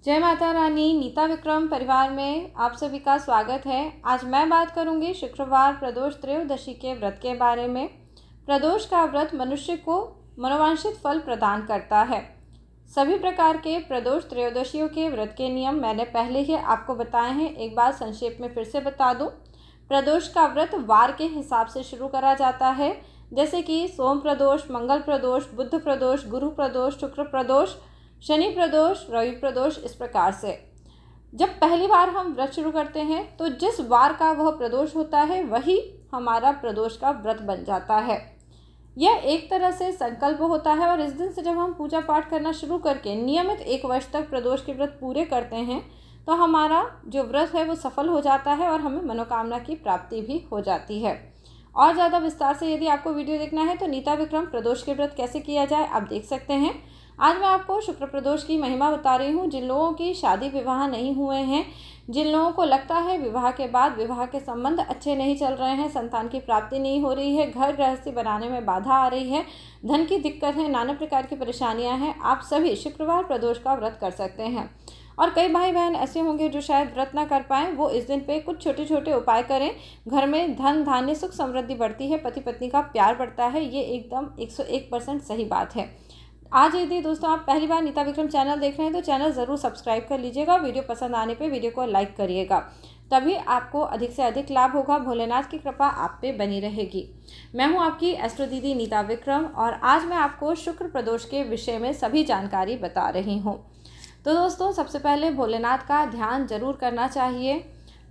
जय माता रानी। नीता विक्रम परिवार में आप सभी का स्वागत है। आज मैं बात करूंगी शुक्रवार प्रदोष त्रयोदशी के व्रत के बारे में। प्रदोष का व्रत मनुष्य को मनोवांछित फल प्रदान करता है। सभी प्रकार के प्रदोष त्रयोदशियों के व्रत के नियम मैंने पहले ही आपको बताए हैं। एक बार संक्षेप में फिर से बता दूं। प्रदोष का व्रत वार के हिसाब से शुरू करा जाता है, जैसे कि सोम प्रदोष, मंगल प्रदोष, बुध प्रदोष, गुरु प्रदोष, शुक्र प्रदोष, शनि प्रदोष, रवि प्रदोष। इस प्रकार से जब पहली बार हम व्रत शुरू करते हैं तो जिस वार का वह प्रदोष होता है वही हमारा प्रदोष का व्रत बन जाता है। यह एक तरह से संकल्प होता है और इस दिन से जब हम पूजा पाठ करना शुरू करके नियमित 1 वर्ष तक प्रदोष के व्रत पूरे करते हैं तो हमारा जो व्रत है वो सफल हो जाता है और हमें मनोकामना की प्राप्ति भी हो जाती है। और ज़्यादा विस्तार से यदि आपको वीडियो देखना है तो नीता विक्रम प्रदोष के व्रत कैसे किया जाए आप देख सकते हैं। आज मैं आपको शुक्र प्रदोष की महिमा बता रही हूँ। जिन लोगों की शादी विवाह नहीं हुए हैं, जिन लोगों को लगता है विवाह के बाद विवाह के संबंध अच्छे नहीं चल रहे हैं, संतान की प्राप्ति नहीं हो रही है, घर गृहस्थी बनाने में बाधा आ रही है, धन की दिक्कत है, नाना प्रकार की परेशानियां हैं, आप सभी शुक्रवार प्रदोष का व्रत कर सकते हैं। और कई भाई बहन ऐसे होंगे जो शायद व्रत ना कर पाएँ, वो इस दिन पे कुछ छोटे छोटे उपाय करें। घर में धन धान्य सुख समृद्धि बढ़ती है, पति पत्नी का प्यार बढ़ता है। ये एकदम 101% सही बात है। आज यदि दोस्तों आप पहली बार नीता विक्रम चैनल देख रहे हैं तो चैनल ज़रूर सब्सक्राइब कर लीजिएगा। वीडियो पसंद आने पे वीडियो को लाइक करिएगा, तभी आपको अधिक से अधिक लाभ होगा। भोलेनाथ की कृपा आप पे बनी रहेगी। मैं हूं आपकी एस्ट्रो दीदी नीता विक्रम और आज मैं आपको शुक्र प्रदोष के विषय में सभी जानकारी बता रही हूँ। तो दोस्तों सबसे पहले भोलेनाथ का ध्यान जरूर करना चाहिए।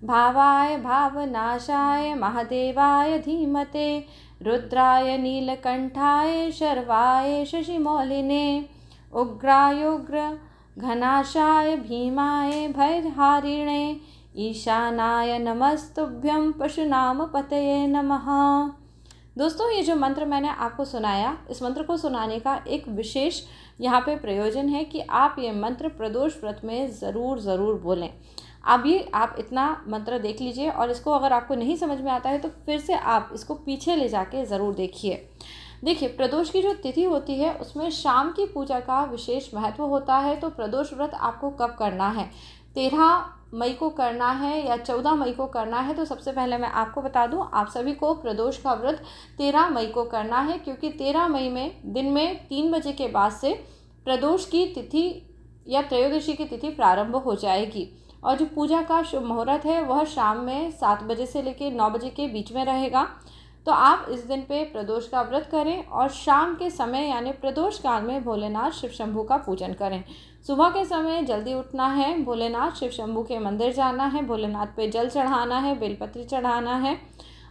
भावाय भावनाशाय महादेवाय धीमते रुद्राय नीलकंठाय शर्वाय शशिमौलिने उग्रायोग्र घनाशाय भीमाय भयहारिणे ईशानाय नमस्तुभ्यं पशुनाम पतये नमः। दोस्तों ये जो मंत्र मैंने आपको सुनाया, इस मंत्र को सुनाने का एक विशेष यहाँ पे प्रयोजन है कि आप ये मंत्र प्रदोष व्रत में ज़रूर बोलें। अभी आप इतना मंत्र देख लीजिए और इसको अगर आपको नहीं समझ में आता है तो फिर से आप इसको पीछे ले जाके ज़रूर देखिए। देखिए प्रदोष की जो तिथि होती है उसमें शाम की पूजा का विशेष महत्व होता है। तो प्रदोष व्रत आपको कब करना है, 13 मई को करना है या 14 मई को करना है? तो सबसे पहले मैं आपको बता दूं, आप सभी को प्रदोष का व्रत 13 मई को करना है, क्योंकि 13 मई में दिन में 3 बजे के बाद से प्रदोष की तिथि या त्रयोदशी की तिथि प्रारंभ हो जाएगी। और जो पूजा का शुभ मुहूर्त है वह शाम में 7 बजे से लेकर 9 बजे के बीच में रहेगा। तो आप इस दिन पे प्रदोष का व्रत करें और शाम के समय यानी प्रदोष काल में भोलेनाथ शिव शंभू का पूजन करें। सुबह के समय जल्दी उठना है, भोलेनाथ शिव शंभू के मंदिर जाना है, भोलेनाथ पे जल चढ़ाना है, बेलपत्री चढ़ाना है।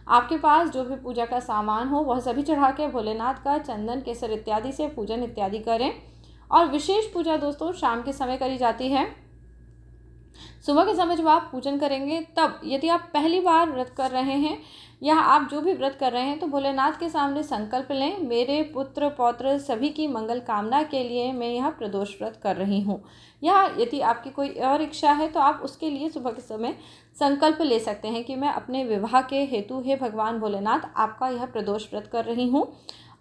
आपके पास जो भी पूजा का सामान हो वह सभी चढ़ा के भोलेनाथ का चंदन केसर इत्यादि से पूजन इत्यादि करें। और विशेष पूजा दोस्तों शाम के समय करी जाती है। सुबह के समय जब आप पूजन करेंगे तब यदि आप पहली बार व्रत कर रहे हैं या आप जो भी व्रत कर रहे हैं तो भोलेनाथ के सामने संकल्प लें, मेरे पुत्र पौत्र सभी की मंगल कामना के लिए मैं यह प्रदोष व्रत कर रही हूँ। या यदि आपकी कोई और इच्छा है तो आप उसके लिए सुबह के समय संकल्प ले सकते हैं कि मैं अपने विवाह के हेतु हे भगवान भोलेनाथ आपका यह प्रदोष व्रत कर रही हूँ।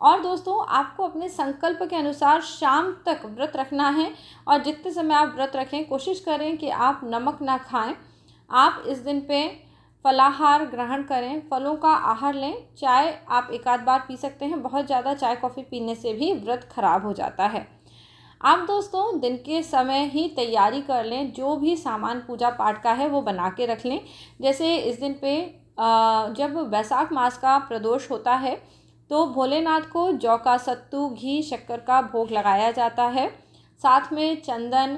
और दोस्तों आपको अपने संकल्प के अनुसार शाम तक व्रत रखना है और जितने समय आप व्रत रखें कोशिश करें कि आप नमक ना खाएं। आप इस दिन पे फलाहार ग्रहण करें, फलों का आहार लें। चाय आप एक आध बार पी सकते हैं, बहुत ज़्यादा चाय कॉफ़ी पीने से भी व्रत खराब हो जाता है। आप दोस्तों दिन के समय ही तैयारी कर लें, जो भी सामान पूजा पाठ का है वो बना के रख लें। जैसे इस दिन पे जब वैशाख मास का प्रदोष होता है तो भोलेनाथ को जौ का सत्तू, घी, शक्कर का भोग लगाया जाता है। साथ में चंदन,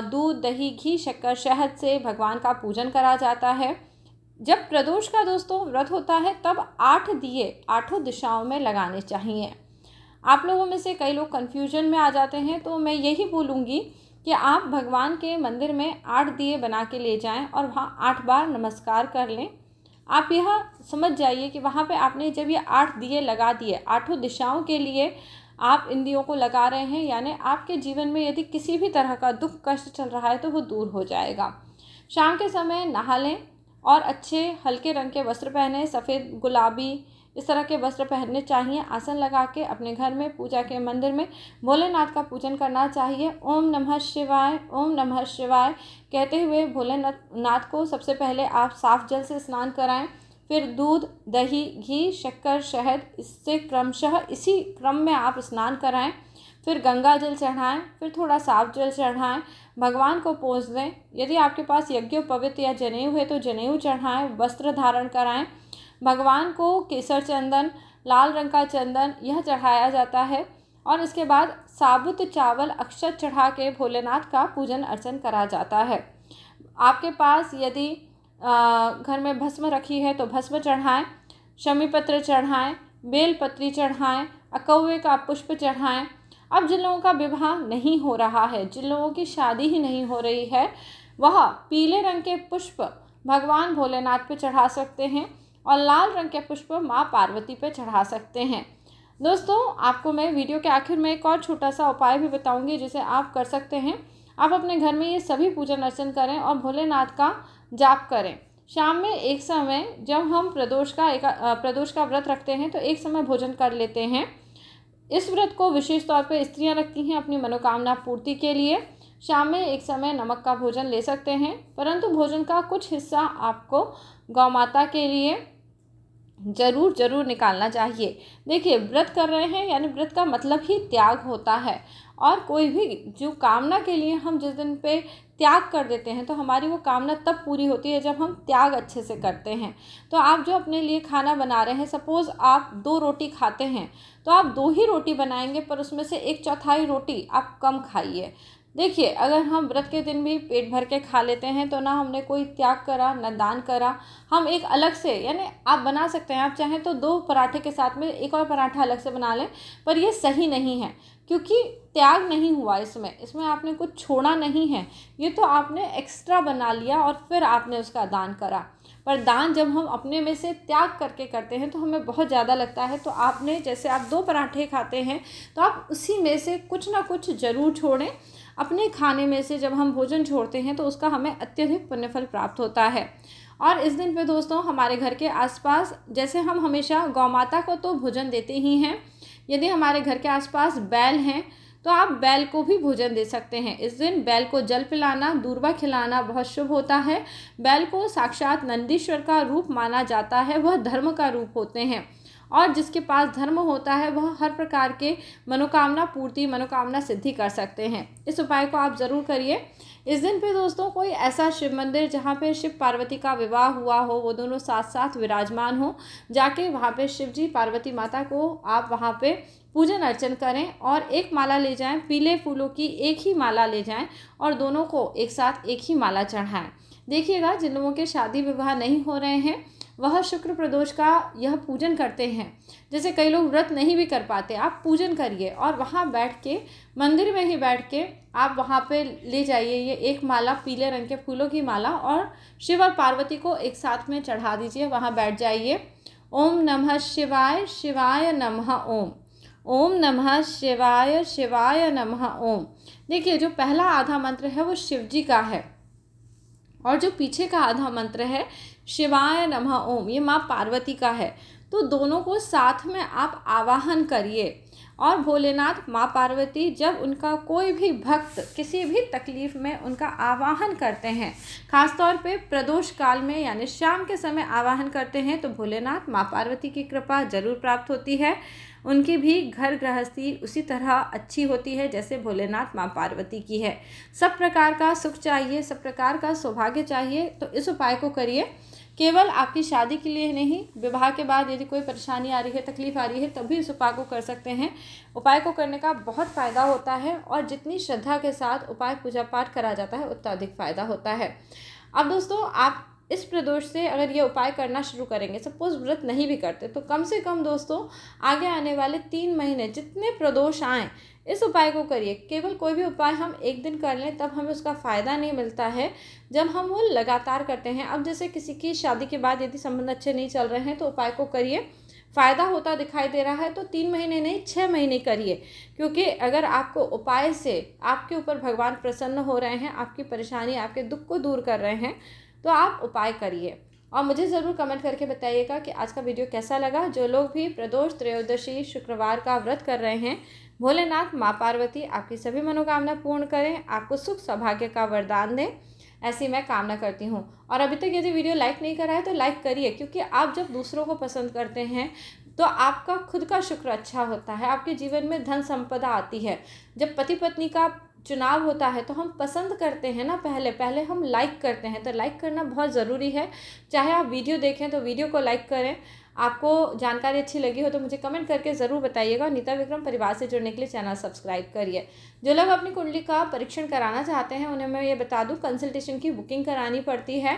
दूध, दही, घी, शक्कर, शहद से भगवान का पूजन करा जाता है। जब प्रदोष का दोस्तों व्रत होता है तब 8 दिए 8 दिशाओं में लगाने चाहिए। आप लोगों में से कई लोग कन्फ्यूजन में आ जाते हैं, तो मैं यही बोलूँगी कि आप भगवान के मंदिर में 8 दिए बना के ले जाएं और वहाँ 8 बार नमस्कार कर लें। आप यह समझ जाइए कि वहाँ पे आपने जब ये 8 दिए लगा दिए, 8 दिशाओं के लिए आप इन दियों को लगा रहे हैं, यानी आपके जीवन में यदि किसी भी तरह का दुख कष्ट चल रहा है तो वो दूर हो जाएगा। शाम के समय नहा लें और अच्छे हल्के रंग के वस्त्र पहने, सफ़ेद, गुलाबी इस तरह के वस्त्र पहनने चाहिए। आसन लगा के अपने घर में, पूजा के मंदिर में भोलेनाथ का पूजन करना चाहिए। ओम नमः शिवाय, ओम नमः शिवाय कहते हुए भोलेनाथ को सबसे पहले आप साफ जल से स्नान कराएं। फिर दूध, दही, घी, शक्कर, शहद, इससे क्रमशः इसी क्रम में आप स्नान कराएं। फिर गंगा जल चढ़ाएं, फिर थोड़ा साफ जल चढ़ाएं, भगवान को पोंछ दें। यदि आपके पास यज्ञोपवीत या जनेऊ है तो जनेऊ चढ़ाएं, वस्त्र धारण कराएं। भगवान को केसर चंदन, लाल रंग का चंदन यह चढ़ाया जाता है और इसके बाद साबुत चावल अक्षत चढ़ा के भोलेनाथ का पूजन अर्चन करा जाता है। आपके पास यदि घर में भस्म रखी है तो भस्म चढ़ाएं, शमी पत्र चढ़ाएं, बेल पत्री चढ़ाएं, अकौवे का पुष्प चढ़ाएं। अब जिन लोगों का विवाह नहीं हो रहा है, जिन लोगों की शादी ही नहीं हो रही है, वह पीले रंग के पुष्प भगवान भोलेनाथ पे चढ़ा सकते हैं और लाल रंग के पुष्प माँ पार्वती पे चढ़ा सकते हैं। दोस्तों, आपको मैं वीडियो के आखिर में एक और छोटा सा उपाय भी बताऊंगी जिसे आप कर सकते हैं। आप अपने घर में ये सभी पूजन अर्चन करें और भोलेनाथ का जाप करें। शाम में एक समय जब हम प्रदोष का व्रत रखते हैं तो एक समय भोजन कर लेते हैं। इस व्रत को विशेष तौर पर स्त्रियां रखती हैं अपनी मनोकामना पूर्ति के लिए। शाम में एक समय नमक का भोजन ले सकते हैं, परंतु भोजन का कुछ हिस्सा आपको गौ माता के लिए ज़रूर निकालना चाहिए। देखिए, व्रत कर रहे हैं यानी व्रत का मतलब ही त्याग होता है और कोई भी जो कामना के लिए हम जिस दिन पे त्याग कर देते हैं तो हमारी वो कामना तब पूरी होती है जब हम त्याग अच्छे से करते हैं। तो आप जो अपने लिए खाना बना रहे हैं, सपोज़ आप 2 रोटी खाते हैं तो आप 2 ही रोटी बनाएंगे, पर उसमें से 1/4 रोटी आप कम खाइए। देखिए, अगर हम व्रत के दिन भी पेट भर के खा लेते हैं तो ना हमने कोई त्याग करा ना दान करा। हम एक अलग से, यानी आप बना सकते हैं, आप चाहें तो 2 पराठे के साथ में एक और पराठा अलग से बना लें, पर ये सही नहीं है क्योंकि त्याग नहीं हुआ इसमें आपने कुछ छोड़ा नहीं है। ये तो आपने एक्स्ट्रा बना लिया और फिर आपने उसका दान करा। पर दान जब हम अपने में से त्याग करके करते हैं तो हमें बहुत ज़्यादा लगता है। तो आपने, जैसे आप 2 पराठे खाते हैं तो आप उसी में से कुछ ना कुछ ज़रूर छोड़ें। अपने खाने में से जब हम भोजन छोड़ते हैं तो उसका हमें अत्यधिक पुण्यफल प्राप्त होता है। और इस दिन पे दोस्तों, हमारे घर के आसपास, जैसे हम हमेशा गौ माता को तो भोजन देते ही हैं, यदि हमारे घर के आसपास बैल हैं तो आप बैल को भी भोजन दे सकते हैं। इस दिन बैल को जल पिलाना, दूर्वा खिलाना बहुत शुभ होता है। बैल को साक्षात नंदीश्वर का रूप माना जाता है, वह धर्म का रूप होते हैं और जिसके पास धर्म होता है वह हर प्रकार के मनोकामना पूर्ति, मनोकामना सिद्धि कर सकते हैं। इस उपाय को आप ज़रूर करिए। इस दिन पे दोस्तों, कोई ऐसा शिव मंदिर जहाँ पे शिव पार्वती का विवाह हुआ हो, वो दोनों साथ साथ विराजमान हो, जाके वहाँ पे शिव जी पार्वती माता को आप वहाँ पे पूजन अर्चन करें और एक माला ले जाएं, पीले फूलों की एक ही माला ले जाएं और दोनों को एक साथ एक ही माला चढ़ाएं। देखिएगा, जिन लोगों के शादी विवाह नहीं हो रहे हैं वह शुक्र प्रदोष का यह पूजन करते हैं। जैसे कई लोग व्रत नहीं भी कर पाते, आप पूजन करिए और वहाँ बैठ के, मंदिर में ही बैठ के आप वहाँ पे ले जाइए ये एक माला, पीले रंग के फूलों की माला, और शिव और पार्वती को एक साथ में चढ़ा दीजिए। वहाँ बैठ जाइए। ओम नमः शिवाय, शिवाय नमः ओम। ओम नमः शिवाय, शिवाय नमः ओम। देखिए, जो पहला आधा मंत्र है वो शिव जी का है और जो पीछे का आधा मंत्र है शिवाय नमः ओम, ये माँ पार्वती का है। तो दोनों को साथ में आप आवाहन करिए और भोलेनाथ, माँ पार्वती जब उनका कोई भी भक्त किसी भी तकलीफ में उनका आवाहन करते हैं, खासतौर पे प्रदोष काल में यानी शाम के समय आवाहन करते हैं, तो भोलेनाथ, माँ पार्वती की कृपा जरूर प्राप्त होती है। उनकी भी घर गृहस्थी उसी तरह अच्छी होती है जैसे भोलेनाथ, माँ पार्वती की है। सब प्रकार का सुख चाहिए, सब प्रकार का सौभाग्य चाहिए, तो इस उपाय को करिए। केवल आपकी शादी के लिए नहीं, विवाह के बाद यदि कोई परेशानी आ रही है, तकलीफ आ रही है, तभी इस उपाय को कर सकते हैं। उपाय को करने का बहुत फ़ायदा होता है और जितनी श्रद्धा के साथ उपाय पूजा पाठ करा जाता है उतना अधिक फ़ायदा होता है। अब दोस्तों, आप इस प्रदोष से अगर ये उपाय करना शुरू करेंगे, सपोज़ व्रत नहीं भी करते, तो कम से कम दोस्तों आगे आने वाले 3 महीने जितने प्रदोष आएँ, इस उपाय को करिए। केवल कोई भी उपाय हम एक दिन कर लें तब हमें उसका फ़ायदा नहीं मिलता है, जब हम वो लगातार करते हैं। अब जैसे किसी की शादी के बाद यदि संबंध अच्छे नहीं चल रहे हैं तो उपाय को करिए, फ़ायदा होता दिखाई दे रहा है तो 3 महीने नहीं 6 महीने करिए, क्योंकि अगर आपको उपाय से आपके ऊपर भगवान प्रसन्न हो रहे हैं, आपकी परेशानी, आपके दुख को दूर कर रहे हैं, तो आप उपाय करिए। और मुझे ज़रूर कमेंट करके बताइएगा कि आज का वीडियो कैसा लगा। जो लोग भी प्रदोष त्रयोदशी शुक्रवार का व्रत कर रहे हैं, भोलेनाथ माँ पार्वती आपकी सभी मनोकामना पूर्ण करें, आपको सुख सौभाग्य का वरदान दें, ऐसी मैं कामना करती हूँ। और अभी तक यदि वीडियो लाइक नहीं करा है तो लाइक करिए, क्योंकि आप जब दूसरों को पसंद करते हैं तो आपका खुद का शुक्र अच्छा होता है, आपके जीवन में धन संपदा आती है। जब पति पत्नी का चुनाव होता है तो हम पसंद करते हैं ना, पहले हम लाइक करते हैं। तो लाइक करना बहुत ज़रूरी है। चाहे आप वीडियो देखें तो वीडियो को लाइक करें। आपको जानकारी अच्छी लगी हो तो मुझे कमेंट करके ज़रूर बताइएगा। नीता विक्रम परिवार से जुड़ने के लिए चैनल सब्सक्राइब करिए। जो लोग अपनी कुंडली का परीक्षण कराना चाहते हैं उन्हें मैं ये बता दूं, कंसल्टेशन की बुकिंग करानी पड़ती है।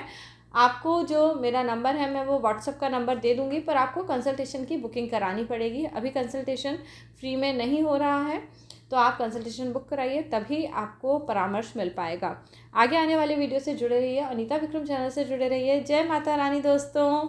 आपको जो मेरा नंबर है मैं वो व्हाट्सएप का नंबर दे दूँगी, पर आपको कंसल्टेशन की बुकिंग करानी पड़ेगी। अभी कंसल्टेशन फ्री में नहीं हो रहा है, तो आप कंसल्टेशन बुक कराइए, तभी आपको परामर्श मिल पाएगा। आगे आने वाले वीडियो से जुड़े रहिए, अनीता विक्रम चैनल से जुड़े रहिए। जय माता रानी दोस्तों।